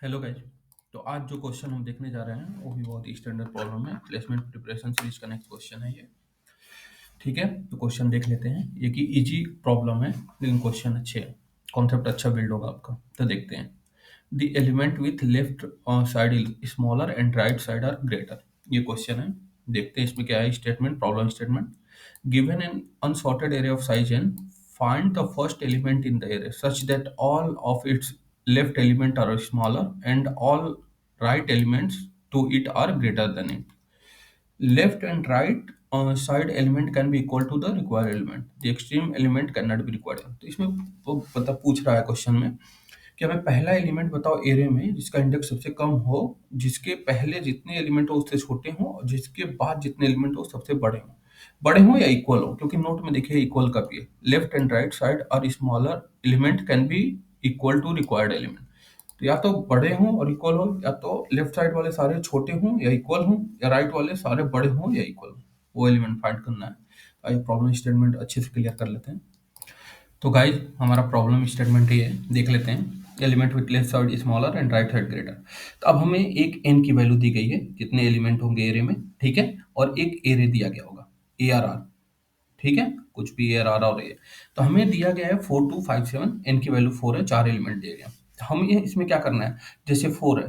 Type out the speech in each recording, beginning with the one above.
Hello guys. तो आज जो क्वेश्चन हम देखने जा रहे हैं वो भी बहुत ही स्टैंडर्ड प्रॉब्लम है। प्लेसमेंट प्रिपरेशन सीरीज का नेक्स्ट क्वेश्चन है ये। ठीक है, तो क्वेश्चन देख लेते हैं। ये कि इजी प्रॉब्लम है लेकिन क्वेश्चन अच्छे हैं, कॉन्सेप्ट अच्छा बिल्ड होगा आपका। तो देखते हैं। The element with left side smaller and right side are greater, ये क्वेश्चन है। देखते हैं इसमें क्या है statement, problem statement. Given an unsorted array of size n, find the first element in the array such that all of its left element are smaller and all right elements to it are greater than it. Left and right side element can be equal to the required element. The extreme element cannot be required. तो इसमें वो पता पूछ रहा है question में कि हमें पहला एलिमेंट बताओ एरे में जिसका इंडेक्स सबसे कम हो, जिसके पहले जितने एलिमेंट हो उससे छोटे हों और जिसके बाद जितने एलिमेंट हो सबसे बड़े हों या इक्वल हो, क्योंकि नोट में देखिए इक्वल का भी है। लेफ्ट एंड राइट साइड और smaller element can be equal to required element. तो या तो बड़े हों और इक्वल हो, या तो लेफ्ट साइड वाले सारे छोटे हों या इक्वल हों, या राइट वाले सारे बड़े हों या इक्वल हों, वो एलिमेंट फाइंड करना है। आइए प्रॉब्लम स्टेटमेंट अच्छे से क्लियर कर लेते हैं। तो गाइज हमारा प्रॉब्लम स्टेटमेंट ये है, देख लेते हैं। Element with left side smaller and right side greater. तो अब हमें एक एन की वैल्यू दी गई है, कितने एलिमेंट होंगे एरे में, ठीक है। और एक एरे दिया गया होगा ए आर आर, ठीक है, कुछ भी एयर आ रहा हो रही है। तो हमें दिया गया है 4257, एन की वैल्यू 4 है, 4 एलिमेंट दिए गए हैं। तो हम ये इसमें क्या करना है, जैसे 4 है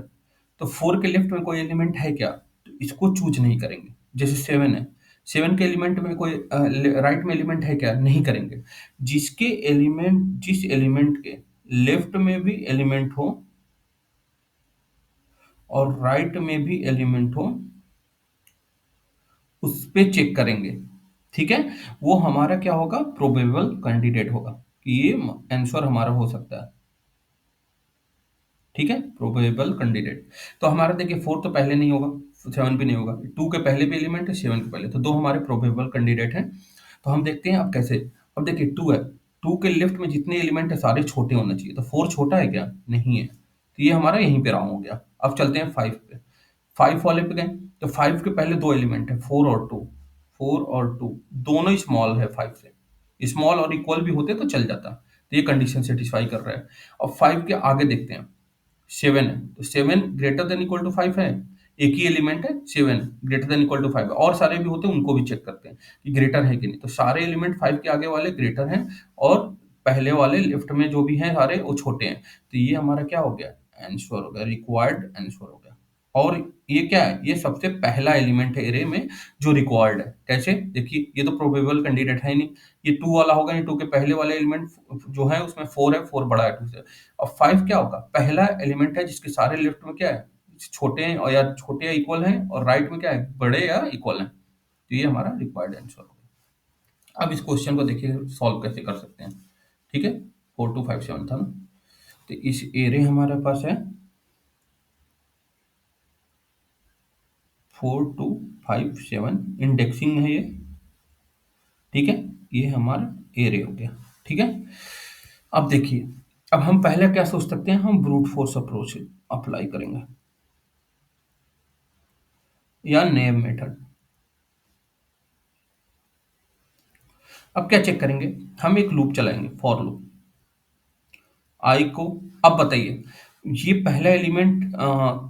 तो 4 के लेफ्ट में कोई एलिमेंट है क्या, तो इसको चूज नहीं करेंगे। जैसे 7 है, 7 के एलिमेंट में कोई राइट में एलिमेंट है क्या, नहीं करेंगे। जिस एलिमेंट के लेफ्ट में भी एलिमेंट हो और राइट में भी एलिमेंट हो उस पे चेक करेंगे, ठीक है। वो हमारा क्या होगा, प्रोबेबल कैंडिडेट होगा कि ये आंसर हमारा हो सकता है, ठीक है, प्रोबेबल कैंडिडेट। तो हमारा देखिए 4 तो पहले नहीं होगा, 7 भी नहीं होगा, 2 के पहले भी एलिमेंट है, 7 के पहले, तो दो हमारे प्रोबेबल कैंडिडेट हैं। तो हम देखते हैं अब कैसे। अब देखिए 2 है, 2 के लेफ्ट में जितने एलिमेंट है सारे छोटे होने चाहिए, तो 4 छोटा है क्या, नहीं है, तो ये हमारा यहीं पे रॉन्ग हो गया। अब चलते हैं 5 पे। 5 वाले पे गए, तो 5 के पहले दो एलिमेंट है, 4 और 2। 4 और 2 दोनों ही स्मॉल है 5 से, स्मॉल और इक्वल भी होते तो चल जाता, तो ये कंडीशन सेटिस्फाई कर रहा है। अब 5 के आगे देखते हैं, 7 है, तो 7 ग्रेटर देन इक्वल टू 5 है, एक ही एलिमेंट है 7 ग्रेटर देन इक्वल टू 5 है, और सारे भी होते हैं उनको भी चेक करते हैं कि ग्रेटर है कि नहीं। तो सारे एलिमेंट 5 के आगे वाले ग्रेटर हैं और पहले वाले लेफ्ट में जो भी हैं सारे वो छोटे हैं, तो ये हमारा क्या हो गया, आंसर हो गया, रिक्वायर्ड आंसर हो गया। और ये क्या है, ये सबसे पहला एलिमेंट है एरे में जो रिक्वायर्ड है। कैसे, देखिए ये तो प्रोबेबल कैंडिडेट है ही नहीं, ये 2 वाला होगा नहीं, 2 के पहले वाले एलिमेंट जो है उसमें 4 है, 4 बड़ा है 2 से। और 5 क्या होगा, पहला एलिमेंट है जिसके सारे लेफ्ट में क्या है, छोटे हैं और या छोटे या इक्वल हैं, और राइट में क्या है, बड़े या इक्वल हैं, तो ये हमारा रिक्वायर्ड आंसर होगा। अब इस क्वेश्चन को देखिए सॉल्व कैसे कर सकते हैं, ठीक है। 4257 था ना, तो इस एरे हमारे पास है 4257, इंडेक्सिंग है ये, ठीक है। ये हमारा एरे हो गया, ठीक है। अब देखिए, अब हम पहले क्या सोच सकते हैं, हम ब्रूट फोर्स अप्रोच अप्लाई करेंगे या नेव मेथड। अब क्या चेक करेंगे, हम एक लूप चलाएंगे, फॉर लूप आई को। अब बताइए, ये पहला एलिमेंट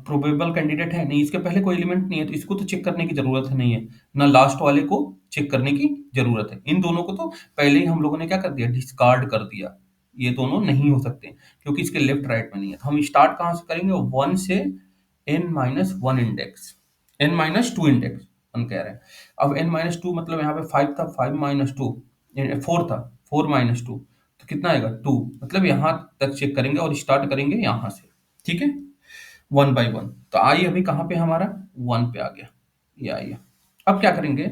प्रोबेबल कैंडिडेट है नहीं, इसके पहले कोई एलिमेंट नहीं है, तो इसको तो चेक करने की जरूरत है नहीं है, ना लास्ट वाले को चेक करने की जरूरत है। इन दोनों को तो पहले ही हम लोगों ने क्या कर दिया, डिस्कार्ड कर दिया, ये दोनों नहीं हो सकते क्योंकि इसके लेफ्ट राइट में नहीं है। तो हम स्टार्ट कहाँ से करेंगे, 1 से n-1 इंडेक्स, n-2 इंडेक्स हम कह रहे हैं। अब n-2 मतलब यहाँ पे 5 था, 5-2 4 था, 4-2 तो कितना आएगा, 2, मतलब यहाँ तक चेक करेंगे और स्टार्ट करेंगे यहाँ से, ठीक है, 1 बाई 1। तो आई अभी कहाँ पे हमारा 1 पे आ गया, ये आई है। अब क्या करेंगे,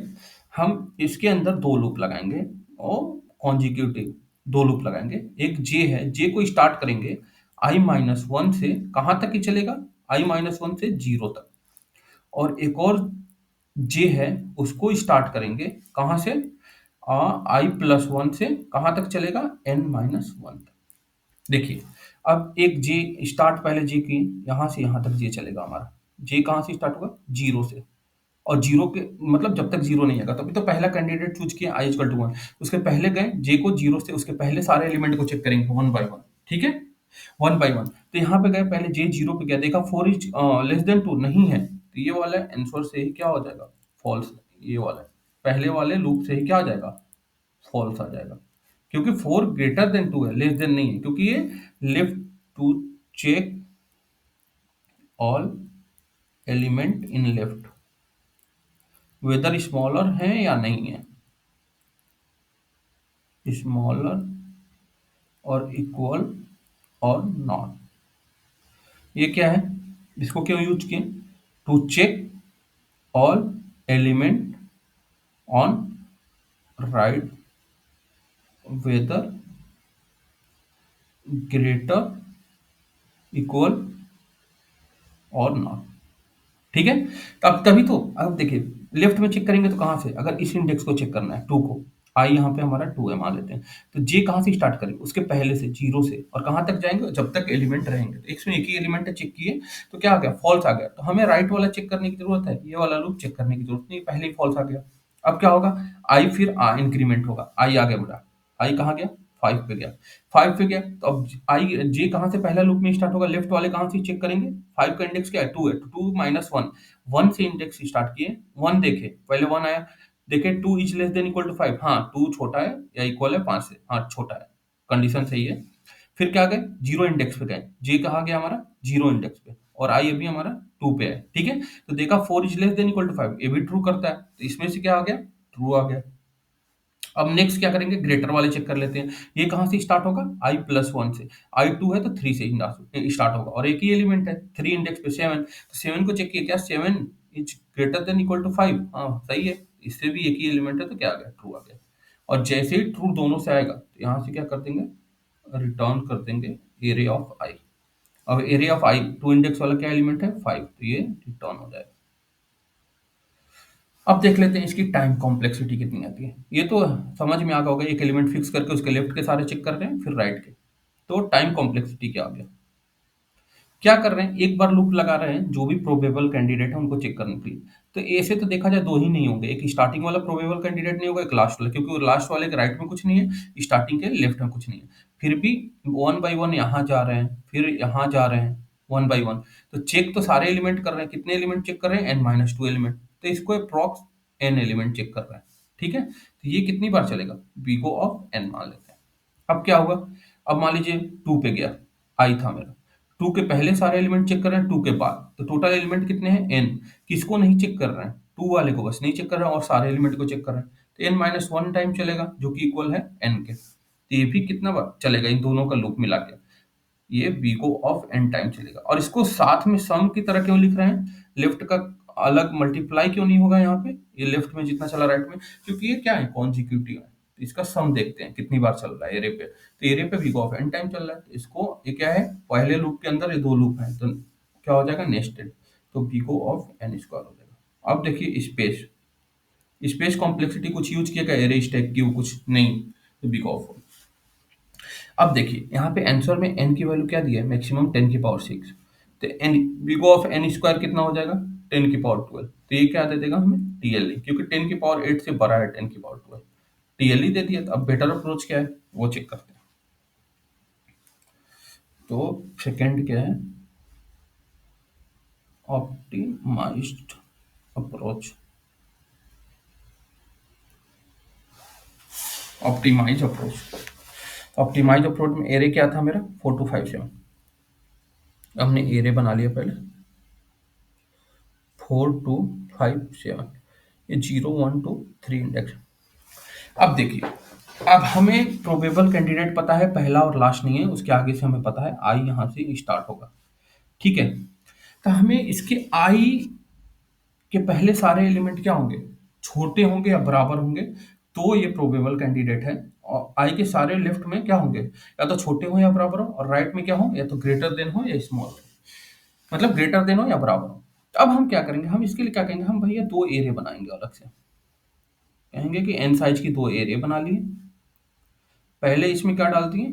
हम इसके अंदर दो लूप लगाएंगे और कॉन्जिक्यूटिव दो लूप लगाएंगे। एक जे है, जे को स्टार्ट करेंगे i-1 से, कहाँ तक ही चलेगा, i-1 से 0 तक। और एक और जे है, उसको स्टार्ट करेंगे कहाँ से, i+1 से, कहाँ तक चलेगा, n-1 तक। देखिए, अब एक जे स्टार्ट, पहले जे की यहाँ से यहाँ तक जे चलेगा हमारा, जे कहाँ से स्टार्ट होगा, 0 से, और 0 के मतलब जब तक 0 नहीं आएगा तभी तो पहला कैंडिडेट चूज किया i=1, उसके पहले गए जे को 0 से, उसके पहले सारे एलिमेंट को चेक करेंगे 1 बाय 1, ठीक है। One by one. तो यहाँ पे गए, पहले जे जीरो पे गया, देखा 4 इज लेस देन 2 नहीं है, तो ये वाला आंसर से ही क्या हो जाएगा, फॉल्स। ये वाला पहले वाले लूप से ही क्या आ जाएगा, फॉल्स आ जाएगा, क्योंकि 4 ग्रेटर देन 2 है, लेस देन नहीं है, क्योंकि ये left to check all element in left whether smaller है या नहीं है, स्मॉलर और इक्वल और नॉट। ये क्या है, इसको क्यों यूज किए, to check all element on right whether greater equal और नॉट। ठीक है, तो अब तभी तो, अब देखिए लेफ्ट में चेक करेंगे तो कहाँ से, अगर इस इंडेक्स को चेक करना है 2 को, आई यहाँ पे हमारा 2 है मान लेते हैं, तो जे कहाँ से स्टार्ट करेंगे, उसके पहले से, जीरो से, और कहाँ तक जाएंगे, जब तक एलिमेंट रहेंगे। तो इसमें एक ही एलिमेंट है, चेक किए तो क्या आ गया, फॉल्स आ गया, तो हमें राइट वाला चेक करने की जरूरत है, ये वाला लूप चेक करने की जरूरत नहीं, पहले ही फॉल्स आ गया। अब क्या होगा, आई फिर इंक्रीमेंट होगा, आई आ गया बेटा, आई कहाँ गया, 5 पे गया, 5 पे गया, तो अब आई जे कहाँ से पहला लूप में स्टार्ट होगा, लेफ्ट वाले कहाँ से चेक करेंगे, 5 का इंडेक्स क्या है, 2 है, तो 2 माइनस 1, 1 से इंडेक्स स्टार्ट किए, 1 देखे, पहले 1 आया, देखे 2 is less than equal to 5, हाँ 2 छोटा है या इक्वल है 5 से, हाँ छोटा है, कंडीशन सही है। फिर क्या गए, जीरो इंडेक्स पे गए, जे कहाँ गया हमारा, जीरो इंडेक्स पे, और आई अभी हमारा 2 पे है, ठीक है, तो देखा 4 is less than equal to 5, ये भी ट्रू करता है, तो इसमें से क्या आ गया, ट्रू आ गया। अब नेक्स्ट क्या करेंगे, ग्रेटर वाले चेक कर लेते हैं, ये कहाँ से स्टार्ट होगा, आई प्लस वन से, आई टू है तो 3 से स्टार्ट होगा, और एक ही एलिमेंट है, 3 इंडेक्स पे 7, तो 7 को चेक किया, क्या 7 is greater than equal to 5, हाँ सही है, इससे भी एक ही एलिमेंट है, तो क्या आ गया, ट्रू आ गया। और जैसे ही ट्रू दोनों से आएगा, तो यहाँ से क्या कर देंगे, रिटर्न कर देंगे एरे ऑफ आई। अब array of i, two index वाला क्या एलिमेंट है, 5, तो ये रिटर्न हो जाएगा। अब देख लेते हैं इसकी टाइम कॉम्प्लेक्सिटी कितनी आती है। ये तो समझ में आ गया होगा, एक एलिमेंट फिक्स करके उसके लेफ्ट के सारे चेक कर रहे हैं, फिर राइट के। तो टाइम कॉम्प्लेक्सिटी क्या आ गया, क्या कर रहे हैं, एक बार लूप लगा रहे हैं, जो भी प्रोबेबल कैंडिडेट है उनको चेक करने के लिए। तो ऐसे तो देखा जाए दो ही नहीं होंगे, एक स्टार्टिंग वाला प्रोबेबल कैंडिडेट नहीं होगा, एक लास्ट वाला, क्योंकि वो लास्ट वाले के राइट में कुछ नहीं है, स्टार्टिंग के लेफ्ट में कुछ नहीं है। फिर भी वन बाई वन यहाँ जा रहे हैं, फिर यहाँ जा रहे हैं, वन बाई वन, तो चेक तो सारे एलिमेंट कर रहे हैं, कितने एलिमेंट चेक कर रहे हैं, n-2 एलिमेंट, तो इसको अप्रॉक्स n एलिमेंट चेक कर रहा है। ठीक है, तो ये कितनी बार चलेगा, बीगो ऑफ n मान लेते हैं। अब क्या होगा, अब मान लीजिए 2 पे गया, आई था मेरा, 2 के पहले सारे एलिमेंट चेक कर रहे हैं, 2 के बाद, तो टोटल एलिमेंट कितने हैं, n, किसको नहीं चेक कर रहे हैं, 2 वाले को बस नहीं चेक कर रहे हैं, और सारे एलिमेंट को चेक कर रहे हैं, तो n-1 टाइम चलेगा, जो कि इक्वल है n के, तो ये भी कितना बार चलेगा, इन दोनों का लूप मिला के, ये बीगो ऑफ n टाइम चलेगा। और इसको साथ में सम की तरह क्यों लिख रहे हैं, लेफ्ट का अलग मल्टीप्लाई क्यों नहीं होगा यहाँ पे, ये लेफ्ट में जितना चला राइट में, क्योंकि ये क्या है, कॉन्जिक्यूटिव है, तो इसका सम देखते हैं कितनी बार चल रहा है एरे पे, तो एरे पे बीगो ऑफ n टाइम चल रहा है, तो इसको, ये क्या है, पहले लूप के अंदर ये दो लूप है, तो क्या हो जाएगा, नेस्टेड, तो बीगो ऑफ n स्क्वायर हो जाएगा। अब देखिए स्पेस, स्पेस कॉम्प्लेक्सिटी कुछ यूज किया, एरे स्टैक की कुछ नहीं, तो बीगो ऑफ। अब देखिए यहाँ पे आंसर में n की वैल्यू क्या दी है, मैक्सिमम 10 की पावर 6, तो n big O of n square कितना हो जाएगा, 10 की पावर 12, तो ये क्या दे देगा हमें, टीएलई, क्योंकि 10 की पावर 8 से बड़ा है 10 की पावर 12, टीएलई दे दिया। तो अब बेटर अप्रोच क्या है वो चेक करते हैं। तो सेकंड क्या है, optimized approach, optimize approach, optimize approach में एरे क्या था मेरा, 4257, हमने एरे बना लिया पहले, 4257, ये 0 1 2 3 इंडेक्स। अब देखिए, अब हमें प्रोबेबल कैंडिडेट पता है, पहला और लास्ट नहीं है, उसके आगे से हमें पता है आई यहाँ से स्टार्ट होगा, ठीक है, तो हमें इसके आई के पहले सारे एलिमेंट क्या होंगे, छोटे होंगे या बराबर होंगे, तो ये प्रोबेबल कैंडिडेट है। और आई के सारे लेफ्ट में क्या होंगे, या तो छोटे हो या बराबर हो, और राइट में क्या हो, या तो ग्रेटर देन हो या स्मॉल हो, मतलब ग्रेटर देन हो या बराबर हो। अब हम क्या करेंगे, हम इसके लिए क्या करेंगे, हम भैया दो एरे बनाएंगे अलग से, कहेंगे कि एन साइज की दो एरे बना लिए, पहले इसमें क्या डाल दिए,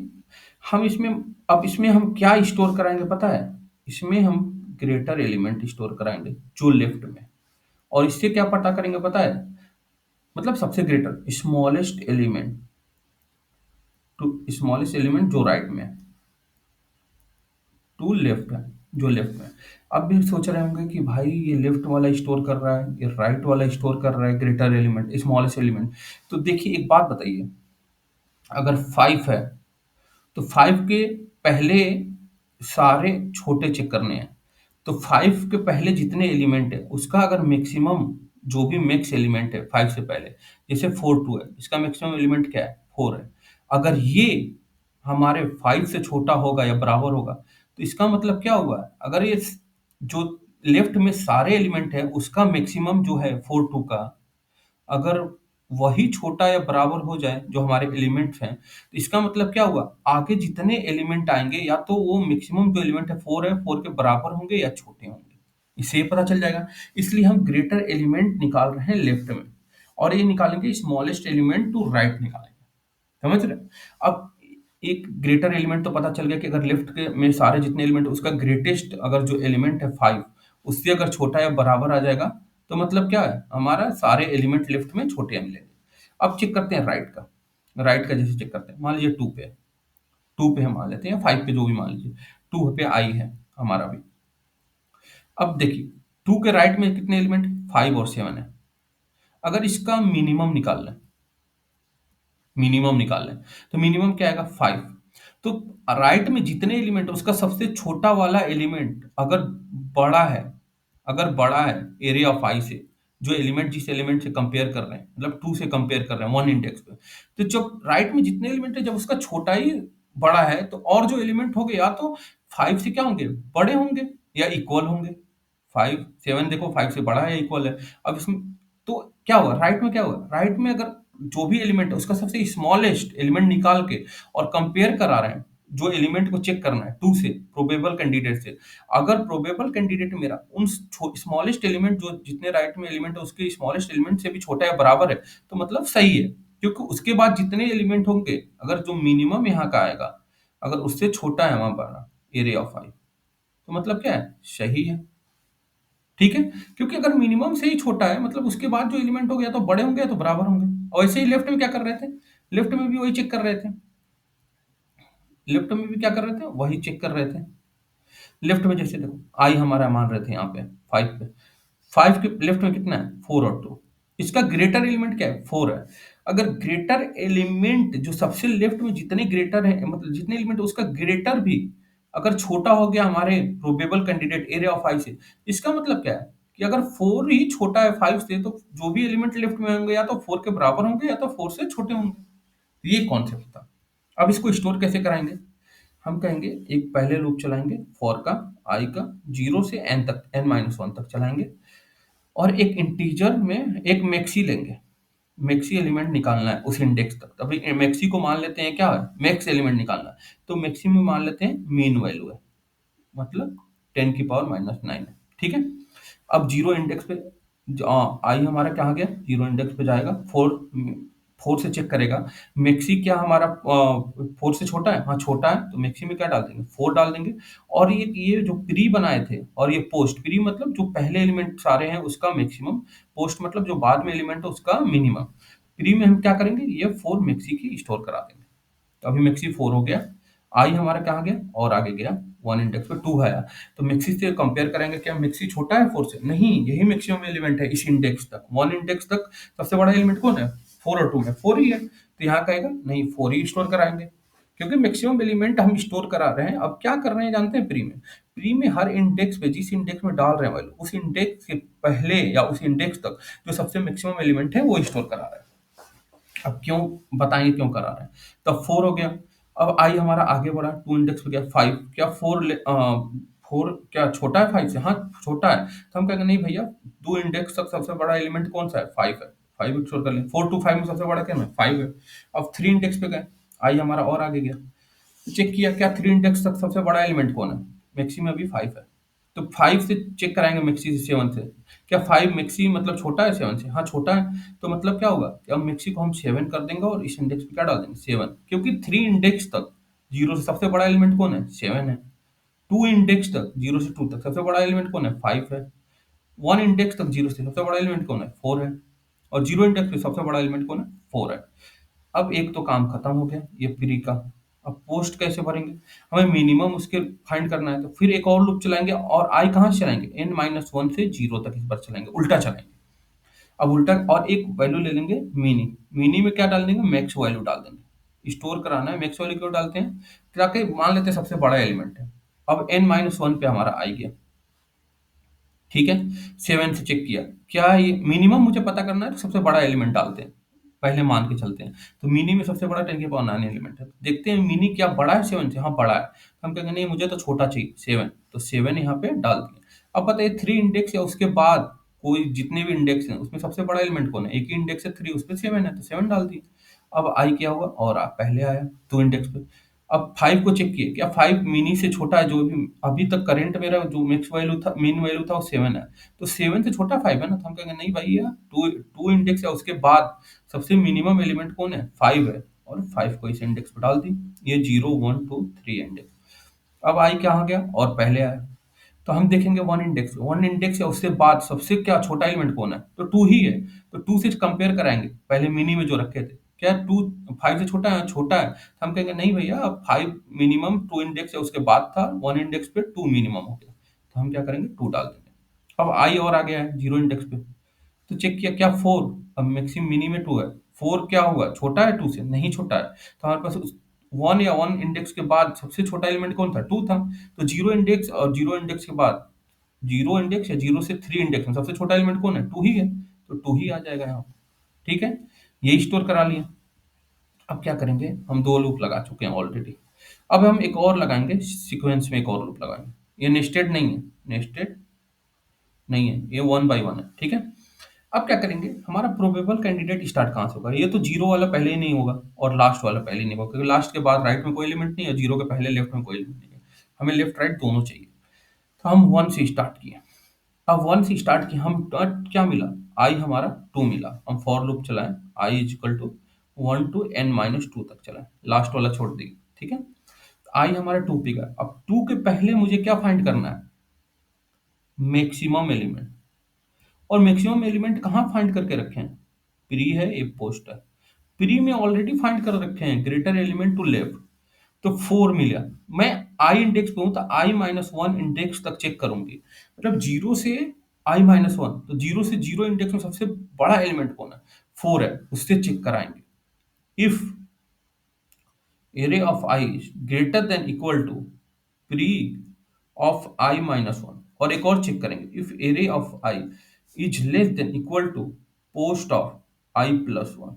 हम इसमें, अब इसमें हम क्या स्टोर कराएंगे पता है, इसमें हम ग्रेटर एलिमेंट स्टोर कराएंगे जो लेफ्ट में, और इससे क्या पता करेंगे पता है, मतलब सबसे greater smallest element, to smallest element जो राइट में है, टू लेफ्ट है, जो लेफ्ट में है। अब भी सोच रहे होंगे कि भाई ये लेफ्ट वाला स्टोर कर रहा है, ये राइट वाला स्टोर कर रहा है ग्रेटर एलिमेंट, स्मॉलेस्ट एलिमेंट। तो देखिए एक बात बताइए, अगर 5 है तो 5 के पहले सारे छोटे चेक करने हैं। तो 5 के पहले जितने एलिमेंट है उसका अगर मैक्सिमम, जो भी मैक्स एलिमेंट है 5 से पहले, जैसे 4 2 है, इसका मैक्सिमम एलिमेंट क्या है, 4 है। अगर ये हमारे 5 से छोटा होगा या बराबर होगा, तो इसका मतलब क्या हुआ, अगर ये जो लेफ्ट में सारे एलिमेंट है उसका मैक्सिमम जो है 4 2 का, अगर वही छोटा या बराबर हो जाए जो हमारे एलिमेंट्स हैं, तो इसका मतलब क्या हुआ, आगे जितने एलिमेंट आएंगे या तो वो मैक्सिमम जो एलिमेंट है 4 है, 4 के बराबर होंगे या छोटे होंगे। इससे ये पता चल जाएगा। इसलिए हम ग्रेटर एलिमेंट निकाल रहे हैं लेफ्ट में, और ये निकालेंगे स्मॉलेस्ट एलिमेंट टू राइट निकालेंगे। समझ रहे? अब एक ग्रेटर एलिमेंट तो पता चल गया कि अगर लेफ्ट के में सारे जितने एलिमेंट, उसका ग्रेटेस्ट अगर जो एलिमेंट है 5, उससे अगर छोटा या बराबर आ जाएगा, तो मतलब क्या है, हमारा सारे एलिमेंट लेफ्ट में छोटे मिलेंगे। अब चेक करते हैं राइट का। राइट का जैसे चेक करते हैं, मान लीजिए 2 पे है, 2 पे हम मान लेते हैं, 5 पे जो भी मान लीजिए, 2 पे आई है हमारा भी। अब देखिए 2 के राइट में कितने एलिमेंट, 5 और 7 है। अगर इसका मिनिमम निकाल लें, मिनिमम निकाल लें, तो मिनिमम क्या आएगा, 5। तो राइट में जितने एलिमेंट है उसका सबसे छोटा वाला एलिमेंट अगर बड़ा है, अगर बड़ा है एरिया ऑफ आई से, जो एलिमेंट जिस एलिमेंट से कंपेयर कर रहे हैं, मतलब 2 से कंपेयर कर रहे हैं 1 इंडेक्स पे, तो जब राइट में जितने एलिमेंट है जब उसका छोटा ही बड़ा है, तो और जो एलिमेंट होंगे या तो 5 से क्या होंगे, बड़े होंगे या इक्वल होंगे। 5 7 देखो 5 से बड़ा है या इक्वल है। अब इसमें तो क्या हुआ, राइट में क्या हुआ, राइट में अगर जो भी एलिमेंट है उसका सबसे स्मॉलेस्ट एलिमेंट निकाल के और कंपेयर करा रहे हैं, जो एलिमेंट को चेक करना है 2 से, प्रोबेबल कैंडिडेट से, अगर प्रोबेबल कैंडिडेट मेरा उन स्मॉलेस्ट एलिमेंट, जो जितने राइट में एलिमेंट है उसके स्मॉलेस्ट एलिमेंट से भी छोटा या बराबर है, तो मतलब सही है। क्योंकि उसके बाद जितने एलिमेंट होंगे, अगर जो मिनिमम यहाँ का आएगा अगर उससे छोटा है वहां पर एरिया ऑफ आई, तो मतलब क्या है, सही है। ठीक है, क्योंकि अगर मिनिमम से ही छोटा है मतलब उसके बाद जो एलिमेंट हो गया तो बड़े होंगे या तो बराबर होंगे। और ऐसे ही लेफ्ट में क्या कर रहे थे, लेफ्ट में भी वही चेक कर रहे थे, लेफ्ट में भी क्या कर रहे थे, वही चेक कर रहे थे। लेफ्ट में जैसे देखो आई हमारा मान रहे थे यहाँ पे 5 पे, 5 के लेफ्ट में कितना है, 4 और 2, इसका ग्रेटर एलिमेंट क्या है, 4 है। अगर ग्रेटर एलिमेंट जो सबसे लेफ्ट में जितने ग्रेटर है, मतलब जितने एलिमेंट उसका ग्रेटर भी अगर छोटा हो गया हमारे प्रोबेबल कैंडिडेट एरिया ऑफ 5 से, इसका मतलब क्या है कि अगर 4 ही छोटा है 5 से, तो जो भी एलिमेंट लेफ्ट में होंगे या तो 4 के बराबर होंगे या तो 4 से छोटे होंगे। ये कॉन्सेप्ट था। अब इसको स्टोर कैसे कराएंगे, हम कहेंगे एक पहले लूप चलाएंगे फॉर का, आई का 0 से n तक, n-1 तक चलाएंगे, और एक इंटीजर में एक मैक्सी लेंगे, मैक्सी एलिमेंट निकालना है उस इंडेक्स तक। अभी मैक्सी को मान लेते हैं क्या है, मैक्स एलिमेंट निकालना है, तो मैक्सी में मान लेते हैं मीन वैल्यू है, मतलब 10⁻⁹ है। ठीक है, अब जीरो इंडेक्स पे आई हमारा क्या आ गया, जीरो इंडेक्स पे जाएगा, 4, 4 से चेक करेगा, मैक्सी क्या हमारा 4 से छोटा है, हाँ छोटा है, तो मैक्सी में क्या डाल देंगे, 4 डाल देंगे। और ये जो प्री बनाए थे और ये पोस्ट, प्री मतलब जो पहले एलिमेंट सारे हैं उसका मैक्सिमम, पोस्ट मतलब जो बाद में एलिमेंट है उसका मिनिमम। प्री में हम क्या करेंगे, ये 4 मैक्सी की स्टोर करा देंगे। तो अभी मैक्सी 4 हो गया, आई हमारा कहाँ गया और आगे गया, 1 इंडेक्स पे 2 आया। तो मैक्सी से कंपेयर करेंगे, क्या मैक्सी छोटा है 4 से, नहीं, यही मैक्सिमम एलिमेंट है इस इंडेक्स तक, 1 इंडेक्स तक सबसे बड़ा एलिमेंट कौन है, 4 और 2 में 4 ही है, तो यहाँ कहेगा नहीं 4 ही स्टोर कराएंगे, क्योंकि मैक्सिमम एलिमेंट हम स्टोर करा रहे हैं। अब क्या कर रहे हैं जानते हैं, प्री में, प्री में हर इंडेक्स पे जिस इंडेक्स में डाल रहे हैं वैल्यू, उस इंडेक्स के पहले या उस इंडेक्स तक जो सबसे मैक्सिमम एलिमेंट है वो स्टोर करा रहे हैं। अब क्यों बताएंगे क्यों करा रहे हैं। तब 4 हो गया, अब आई हमारा आगे बढ़ा, 2 इंडेक्स पे गया 5, क्या 4 क्या छोटा है 5 से, हाँ छोटा है, तो हम कहेंगे नहीं भैया 2 इंडेक्स तक सबसे बड़ा एलिमेंट कौन सा है, 5 है, 5 स्टोर कर लें, 4 to 5 में सबसे बड़ा क्या है, 5 है। अब 3 इंडेक्स पे गए, आई हमारा और आगे गया, चेक किया क्या 3 इंडेक्स तक सबसे बड़ा एलिमेंट कौन है, मैक्सी में अभी 5 है, तो 5 से चेक कराएंगे मैक्सी से 7 से, क्या 5 मैक्सी मतलब छोटा है 7 से, हाँ छोटा है, तो मतलब क्या होगा कि अब मैक्सी को हम 7 कर देंगे और इस इंडेक्स पे क्या डाल देंगे 7, क्योंकि 3 इंडेक्स तक 0 से सबसे बड़ा एलिमेंट कौन है, 7 है। 2 इंडेक्स तक 0 से 2 तक सबसे बड़ा एलिमेंट कौन है, 5 है। 1 इंडेक्स तक 0 से सबसे बड़ा एलिमेंट कौन है, 4 है। और 0 इंडेक्स पे सबसे बड़ा एलिमेंट कौन है, 4 है। अब एक तो काम खत्म हो गया ये प्री का। अब पोस्ट कैसे भरेंगे, हमें मिनिमम उसके फाइंड करना है, तो फिर एक और लूप चलाएंगे और आई कहाँ से चलाएंगे, n-1 से 0 तक इस बार चलाएंगे, उल्टा चलाएंगे। अब उल्टा और एक वैल्यू ले लेंगे मिनी, मिनी में क्या डाल देंगे, मैक्स वैल्यू डाल देंगे, स्टोर कराना है, मैक्स वैल्यू क्यों डालते हैं, ताकि मान लेते हैं सबसे बड़ा एलिमेंट है। अब n-1 पे हमारा आई गया, ठीक है, 7 से चेक किया, क्या ये मिनिमम मुझे पता करना है, तो सबसे बड़ा एलिमेंट डालते हैं, पहले मान के चलते हैं, तो मिनी में सबसे बड़ा 10 के पावर 9 एलिमेंट है, देखते हैं मिनी क्या बड़ा है 7 से, हाँ बड़ा है, तो हम कहेंगे नहीं मुझे तो छोटा चाहिए 7, तो 7 यहाँ पे डाल दिए। अब बताइए 3 इंडेक्स है, उसके बाद कोई जितने भी इंडेक्स हैं उसमें सबसे बड़ा एलिमेंट कौन है, एक ही इंडेक्स है 3, उसमें 7 है, तो 7 डाल दिए। अब आई क्या हुआ, और आप पहले आया 2 इंडेक्स पे। अब 5 को चेक किए, क्या 5 मिनी से छोटा है, जो भी अभी तक करंट मेरा जो मैक्स वैल्यू था, मीन वैल्यू था वो 7 है, तो 7 से छोटा 5 है ना, तो हम कहेंगे नहीं भाई यार, 2 इंडेक्स है, उसके बाद सबसे मिनिमम एलिमेंट कौन है, 5 है, और 5 को इस इंडेक्स पे डाल दी, ये 0 1 2 3 इंडेक्स। अब आई कहाँ गया, और पहले आया, तो हम देखेंगे 1 इंडेक्स है, उससे बाद सबसे क्या छोटा एलिमेंट कौन है, तो 2 ही है, तो 2 से कंपेयर कराएंगे पहले मिनी में जो रखे थे, क्या 2 5 से छोटा है, छोटा है, तो हम कहेंगे नहीं भैया, अब 5 मिनिमम, 2 इंडेक्स है उसके बाद था, 1 इंडेक्स पे 2 मिनिमम हो गया, तो हम क्या करेंगे 2 डाल देंगे। अब आई और आ गया है 0 इंडेक्स पे, तो चेक किया क्या 4, अब मैक्सिमम मिनी में 2 है, 4 क्या हुआ, छोटा है 2 से, नहीं छोटा है, तो हमारे पास 1 या 1 इंडेक्स के बाद सबसे छोटा एलिमेंट कौन था, 2 था, तो 0 इंडेक्स और 0 इंडेक्स के बाद 0 इंडेक्स या 0 से 3 इंडेक्स में सबसे छोटा एलिमेंट कौन है, 2 ही है, तो 2 ही आ जाएगा यहाँ पे। ठीक है, ये स्टोर करा लिया। अब क्या करेंगे, हम 2 लूप लगा चुके हैं ऑलरेडी, अब हम एक और लगाएंगे सीक्वेंस में, एक और लूप लगाएंगे, ये नेस्टेड नहीं है, नेस्टेड नहीं है, ये 1 बाय 1 है, ठीक है। अब क्या करेंगे, हमारा प्रोबेबल कैंडिडेट स्टार्ट कहाँ से होगा, ये तो 0 वाला पहले ही नहीं होगा और लास्ट वाला पहले ही नहीं होगा, क्योंकि लास्ट के बाद राइट में कोई एलिमेंट नहीं है, 0 के पहले लेफ्ट में कोई एलिमेंट नहीं है, हमें लेफ्ट राइट दोनों चाहिए, तो हम 1 से स्टार्ट किए। अब 1 से स्टार्ट किया, हम क्या मिला, आई हमारा 2 मिला, हम फॉर लूप चलाएं, I is equal to 1 to n-2 तक चलाएं, लास्ट वाला छोड़ देंगे, ठीक है। आई हमारा 2 पे गया, अब 2 के पहले मुझे क्या फाइंड करना है, मैक्सिमम एलिमेंट, और मैक्सिमम एलिमेंट कहाँ फाइंड करके रखे हैं, प्री है, एक पोस्ट है, प्री में ऑलरेडी फाइंड कर रखे हैं, ग्रेटर एलिमेंट टू लेफ्ट, तो 4 मिला, मैं आई इंडेक्स पे हूं, तो i-1 इंडेक्स तक चेक करूंगी, मतलब 0 से i-1, तो 0 से 0 इंडेक्स में सबसे बड़ा एलिमेंट कौन है, 4 है, उससे चेक कराएंगे। If array of I is greater than equal to pre of i-1, और एक और चेक करेंगे, if array of I is less than equal to post of i+1,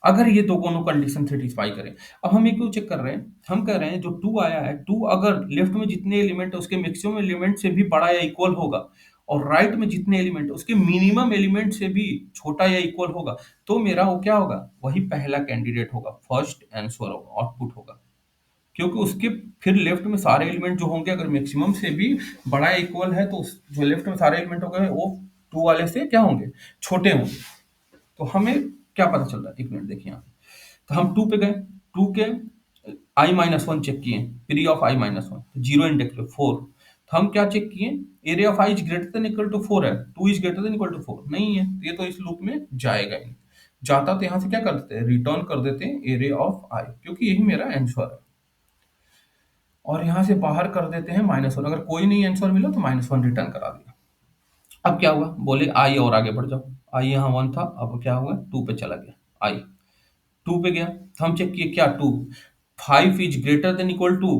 अगर ये दो दोनों कंडीशन सेटिस्फाई करें। अब हम ये क्यों चेक कर रहे हैं, हम कह रहे हैं जो 2 आया है, 2 अगर लेफ्ट में जितने एलिमेंट है उसके मैक्सिमम एलिमेंट से भी बड़ा या इक्वल होगा, और राइट में जितने एलिमेंट है उसके मिनिमम एलिमेंट से भी छोटा या इक्वल होगा, तो मेरा वो क्या होगा, वही पहला कैंडिडेट होगा, फर्स्ट आंसर होगा, आउटपुट होगा, क्योंकि उसके फिर लेफ्ट में सारे एलिमेंट जो होंगे अगर मैक्सिमम से भी बड़ा इक्वल है, तो जो लेफ्ट में सारे एलिमेंट होंगे वो 2 वाले से क्या होंगे, छोटे होंगे। तो हमें क्या पता चल रहा है, एक मिनट देखिए यहाँ, तो हम 2 पे गए, 2 के i-1 चेक किए, प्री ऑफ i-1, तो 0 इंडेक्स पे 4, तो हम क्या चेक किए, area of i is greater than equal to 4 है, 2 is greater than equal to 4 नहीं है, तो ये तो इस लूप में जाएगा ही नहीं, जाता तो यहाँ से क्या कर देते हैं, रिटर्न कर देते हैं एरिया ऑफ i, क्योंकि यही मेरा आंसर है, और यहाँ से बाहर कर देते हैं -1, अगर कोई नहीं आंसर मिला तो -1 रिटर्न करा दिया। अब क्या हुआ, बोले आई और आगे बढ़ जाओ, आई यहाँ 1 था, अब क्या हुआ 2 पे चला गया, आई 2 पे गया, तो हम चेक किए क्या 2, 5 is greater than equal to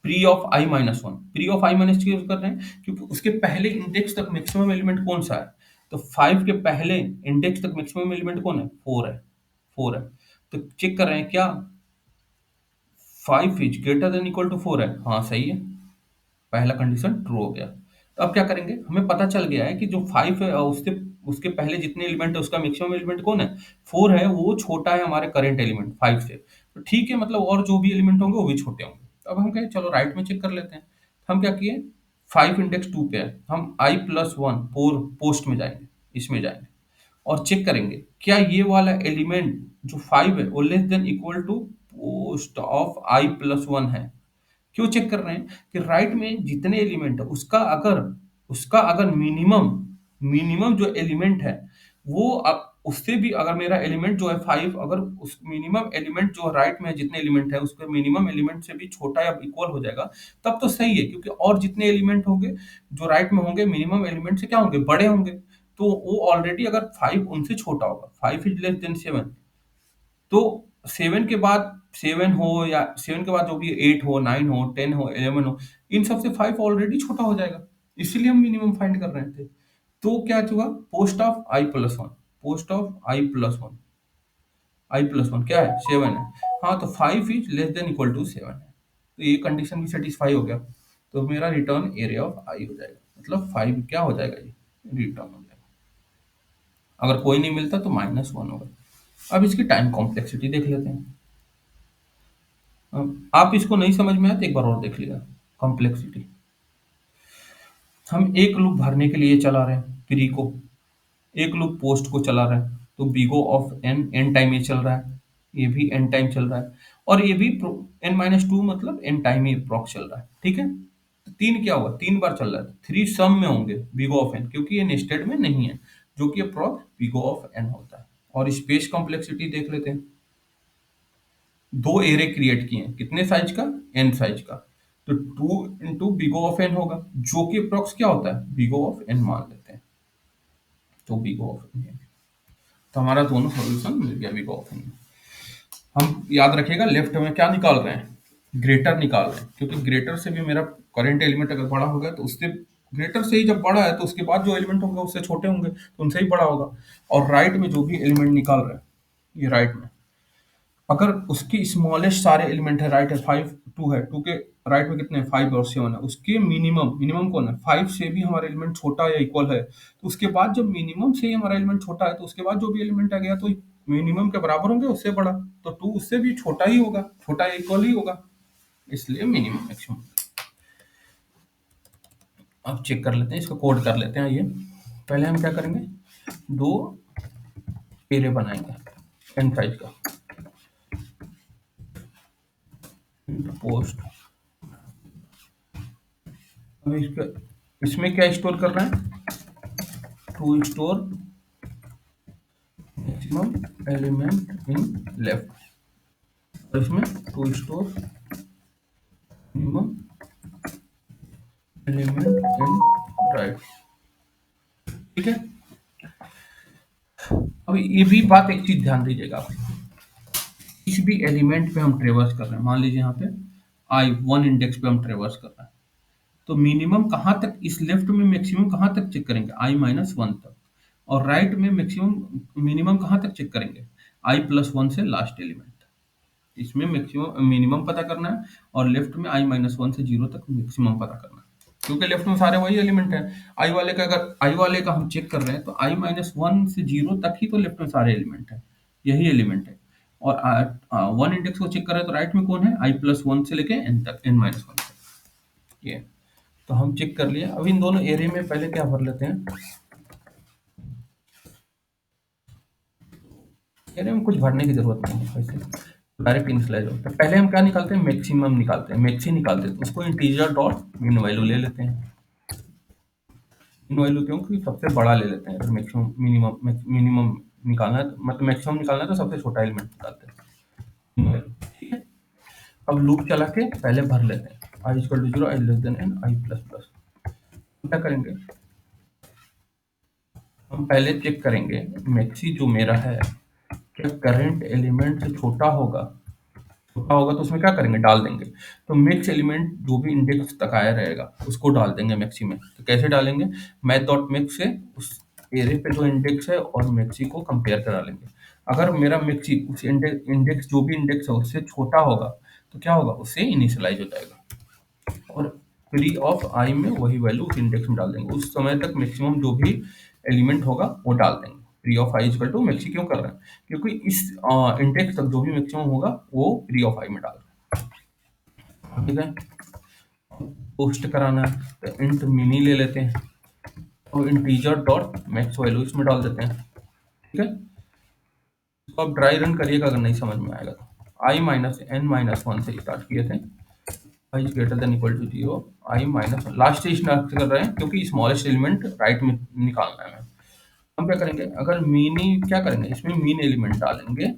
pre of i-1, pre of i-, use कर रहे हैं क्योंकि उसके पहले इंडेक्स तक मैक्सिमम एलिमेंट कौन सा है, तो 5 के पहले इंडेक्स तक मैक्सिमम एलिमेंट कौन है, 4 है, 4 है, तो चेक कर रहे हैं क्या 5 is greater than equal to 4 है, हाँ सही है, पहला कंडीशन ट्रू हो गया। तो अब क्या करेंगे, हमें पता चल गया है कि जो 5 है उससे उसके पहले जितने एलिमेंट है उसका मैक्सिमम एलिमेंट कौन है, 4 है, वो छोटा है हमारे करंट एलिमेंट 5 से, तो ठीक है, मतलब और जो भी एलिमेंट होंगे वो भी छोटे होंगे। तो अब हम कहें चलो राइट में चेक कर लेते हैं, तो हम क्या किए, 5 इंडेक्स 2 पे है, हम i+1 पोस्ट में जाएंगे, इसमें जाएंगे और चेक करेंगे क्या ये वाला एलिमेंट जो 5 है वो less than equal to post of i+1 है। क्यों चेक कर रहे हैं कि राइट में जितने एलिमेंट है उसका अगर मिनिमम मिनिमम जो एलिमेंट है वो उससे भी अगर मेरा एलिमेंट जो है 5, अगर उस मिनिमम एलिमेंट जो राइट में है, जितने एलिमेंट है उसके मिनिमम एलिमेंट से भी छोटा या इक्वल हो जाएगा, तब तो सही है, क्योंकि और जितने एलिमेंट होंगे जो राइट में होंगे मिनिमम एलिमेंट से क्या होंगे, बड़े होंगे। तो वो ऑलरेडी अगर 5 उनसे छोटा होगा, 5 इज लेस देन 7, तो 7 के बाद 7 हो या 7 के बाद जो भी 8 हो, 9 हो, 10 हो, 11 हो, इन सब से 5 ऑलरेडी छोटा हो जाएगा, इसीलिए हम मिनिमम फाइंड कर रहे थे। तो क्या हुआ, post of i plus one, post of i plus one, i plus one क्या है, 7 है। हाँ, तो 5 is less than equal to 7 है, तो ये कंडीशन भी सेटिस्फाई हो गया, तो मेरा रिटर्न एरिया ऑफ आई हो जाएगा, मतलब 5 क्या हो जाएगा, ये रिटर्न हो जाएगा। अगर कोई नहीं मिलता तो -1 होगा। अब इसकी टाइम कॉम्प्लेक्सिटी देख लेते हैं। आप इसको नहीं समझ में आया तो एक बार और देख लिया, कॉम्प्लेक्सिटी। हम एक लूप भरने के लिए चला रहे हैं प्री को, एक लूप पोस्ट को चला रहा है, तो बीगो ऑफ एन, एन टाइम ये चल रहा है, ये भी एन टाइम चल रहा है, और ये भी n-2 मतलब एन टाइम ही अप्रॉक्स चल रहा है, ठीक है। तो तीन क्या होगा, 3 बार चल रहा है, 3 सम में होंगे बीगो ऑफ एन, क्योंकि ये नेस्टेड में नहीं है, जो कि अप्रॉक्स बीगो ऑफ एन होता है। और स्पेस कॉम्प्लेक्सिटी देख लेते हैं। दो एरे क्रिएट किए हैं, कितने साइज का, एन साइज का, तो 2 इंटू बिगो ऑफ एन होगा, जो कि अप्रोक्स क्या होता है, बिगो ऑफ एन मान लेते हैं, तो बिगो ऑफ एन, तो हमारा दोनों सॉल्यूशन मिल गया बिगो ऑफ एन। हम याद रखिएगा लेफ्ट में क्या निकाल रहे हैं, ग्रेटर निकाल रहे हैं, क्योंकि ग्रेटर से भी मेरा करंट एलिमेंट अगर बड़ा होगा तो उससे ग्रेटर से ही जब बड़ा है तो उसके बाद जो एलिमेंट होंगे उससे छोटे होंगे, तो उनसे ही बड़ा होगा। और राइट में जो भी एलिमेंट निकाल रहे हैं, ये राइट में अगर उसकी स्मॉलेस्ट सारे एलिमेंट है, राइट है 5, 2 है, 2 के राइट में कितने 5 और 7 है, उसके मिनिमम, मिनिमम कौन है, 5 से भी हमारा एलिमेंट छोटा या इक्वल है, तो उसके बाद जब मिनिमम से ही हमारा एलिमेंट छोटा है तो उसके बाद जो भी एलिमेंट आ गया तो मिनिमम के बराबर होंगे, उससे बड़ा, तो 2 उससे भी छोटा ही होगा, छोटा या इक्वल ही होगा, इसलिए मिनिमम मैक्सिमम। अब चेक कर लेते हैं, इसको कोड कर लेते हैं। ये पहले हम क्या करेंगे, दो एरे बनाएंगे एन साइज का, पोस्ट। अब इसका, इसमें क्या स्टोर कर रहे हैं, to store maximum element in left, और इसमें to store minimum element in right, ठीक है। अब ये भी बात, एक चीज ध्यान दीजिएगा आप, किसी भी एलिमेंट पे हम ट्रेवर्स कर रहे हैं, मान लीजिए यहाँ पे i1 इंडेक्स पे हम ट्रेवर्स कर रहे हैं, तो मिनिमम कहाँ तक, इस लेफ्ट में मैक्सिमम कहाँ तक चेक करेंगे, i-1 तक, और राइट में मैक्सिमम मिनिमम कहाँ तक चेक करेंगे, i+1 से लास्ट एलिमेंट। इसमें मैक्सिमम मिनिमम पता करना है, और लेफ्ट में i-1 से 0 तक मैक्सिमम पता करना है, क्योंकि लेफ्ट में सारे वही एलिमेंट है। आई वाले का, अगर आई वाले का हम चेक कर रहे हैं तो i-1 से 0 तक ही तो लेफ्ट में सारे एलिमेंट है, यही एलिमेंट है। और 1 इंडेक्स को चेक कर रहे हैं तो राइट में कौन है, i+1 से लेके n तक, n-1 तक, ये। तो हम चेक कर लिए। अब इन दोनों एरे में पहले क्या भर लेते हैं, एरे में कुछ भरने की जरूरत नहीं है वैसे, डायरेक्ट इनिशियलाइज होता है। पहले हम क्या निकालते हैं, मैक्सिमम निकालते हैं, मैक्सी निकालते हैं, तो उसको इंटीजर डॉट मिन वैल्यू ले लेते हैं। मिन वैल्यू क्यों, क्योंकि सबसे बड़ा ले लेते हैं, अगर मैक्सिमम मिनिमम निकालना है मतलब मैक्सिमम निकालना है तो सबसे छोटा एलिमेंट निकालते हैं, min value, ठीक है। अब लूप चला के पहले भर लेते हैं, i = 0, i less than n, i++। क्या करेंगे, हम पहले चेक करेंगे मैक्सी जो मेरा है क्या करंट एलिमेंट से छोटा होगा, छोटा होगा तो उसमें क्या करेंगे, डाल देंगे। तो मैक्स एलिमेंट जो भी इंडेक्स तक आया रहेगा उसको डाल देंगे मैक्सी में। तो कैसे डालेंगे, मैथ डॉट मैक्स से उस एरे पे जो इंडेक्स है और मैक्सी को कंपेयर करा लेंगे। अगर मेरा मैक्सी उस इंडेक्स जो भी इंडेक्स है उससे छोटा होगा तो क्या होगा, उससे इनिशियलाइज हो जाएगा, और फ्री ऑफ आई में वही वैल्यू उस इंडेक्स में डाल देंगे, उस समय तक मैक्सिमम जो भी एलिमेंट होगा वो डाल देंगे। Pre of i equal to maxi क्यों कर रहे हैं, क्योंकि इस इंडेक्स तक जो भी मैक्सिमम होगा वो फ्री ऑफ आई में डाल रहे हैं, ठीक है। पोस्ट कराना है तो इंट मिनी ले लेते हैं और इंटीजर डॉट मैक्स वैल्यू इसमें डाल देते हैं, ठीक है। तो आप ड्राई रन करिएगा अगर नहीं समझ में आएगा तो। i-n-1 से स्टार्ट किए थे, i greater than equal to 0, i-1 last से स्टार्ट कर रहे हैं क्योंकि स्मॉलेस्ट एलिमेंट राइट में निकालना है हमें। हम क्या करेंगे, अगर मीन ही क्या करेंगे, इसमें मीन एलिमेंट डालेंगे।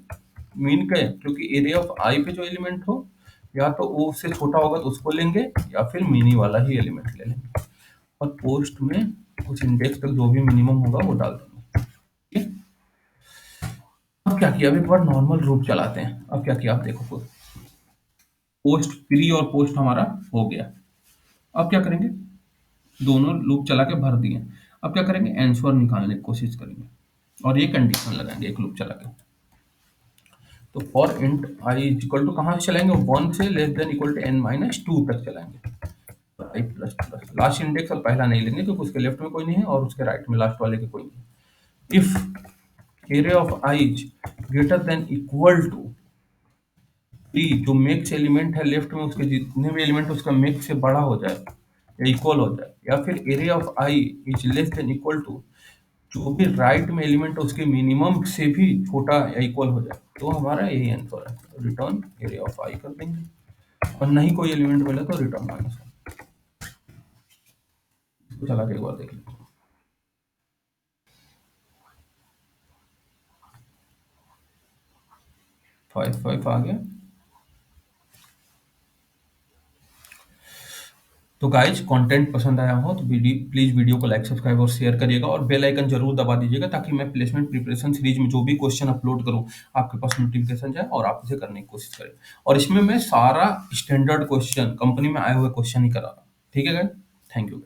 मीन का क्योंकि एरिया ऑफ आई पे जो एलिमेंट हो या तो वो उससे छोटा होगा तो उसको लेंगे, या फिर मिनी वाला ही एलिमेंट ले लेंगे, और पोस्ट में कुछ इंडेक्स तक जो भी मिनिमम होगा वो डाल देंगे। ठीक है, अब क्या किया, अब एक बार नॉर्मल रूप चलाते हैं। अब क्या किया आप देखो खुद, पोस्ट प्री और पोस्ट हमारा हो गया। अब क्या करेंगे, दोनों लूप चला के भर दिए। अब क्या करेंगे, आंसर निकालने की कोशिश करेंगे, और ये कंडीशन लगाएंगे एक लूप चला के। तो for int i is equal to कहाँ से चलाएंगे, 1 से less than equal to n minus 2 तक चलाएंगे। तो i plus plus last index और पहला नहीं लेंगे क्योंकि उसके लेफ्ट में कोई नहीं है और उसके राइट में लास्ट वाले के कोई नहीं। If area of i is greater than equal to t, जो मैक्स एलिमेंट है लेफ्ट में उसके जितने भी एलिमेंट उसका मैक्स से बड़ा हो जाए या इक्वल हो जाए, या फिर area of i is less than equal to, जो भी राइट में एलिमेंट है उसके मिनिमम से भी छोटा या इक्वल हो जाए, तो हमारा यही आंसर है। तो रिटर्न एरिया ऑफ आई कर देंगे, और नहीं कोई एलिमेंट मिला तो रिटर्न माइनस 1। इसको चला के एक बार देख लीजिए। 5 आ गया। तो गाइज कंटेंट पसंद आया हो तो प्लीज वीडियो को लाइक सब्सक्राइब और शेयर करिएगा, और बेल आइकन जरूर दबा दीजिएगा ताकि मैं प्लेसमेंट प्रिपरेशन सीरीज में जो भी क्वेश्चन अपलोड करूं आपके पास नोटिफिकेशन जाए और आप इसे करने की कोशिश करें। और इसमें मैं सारा स्टैंडर्ड क्वेश्चन, कंपनी में आए हुए क्वेश्चन ही करा रहा हूं। ठीक है गाइज, थैंक यू।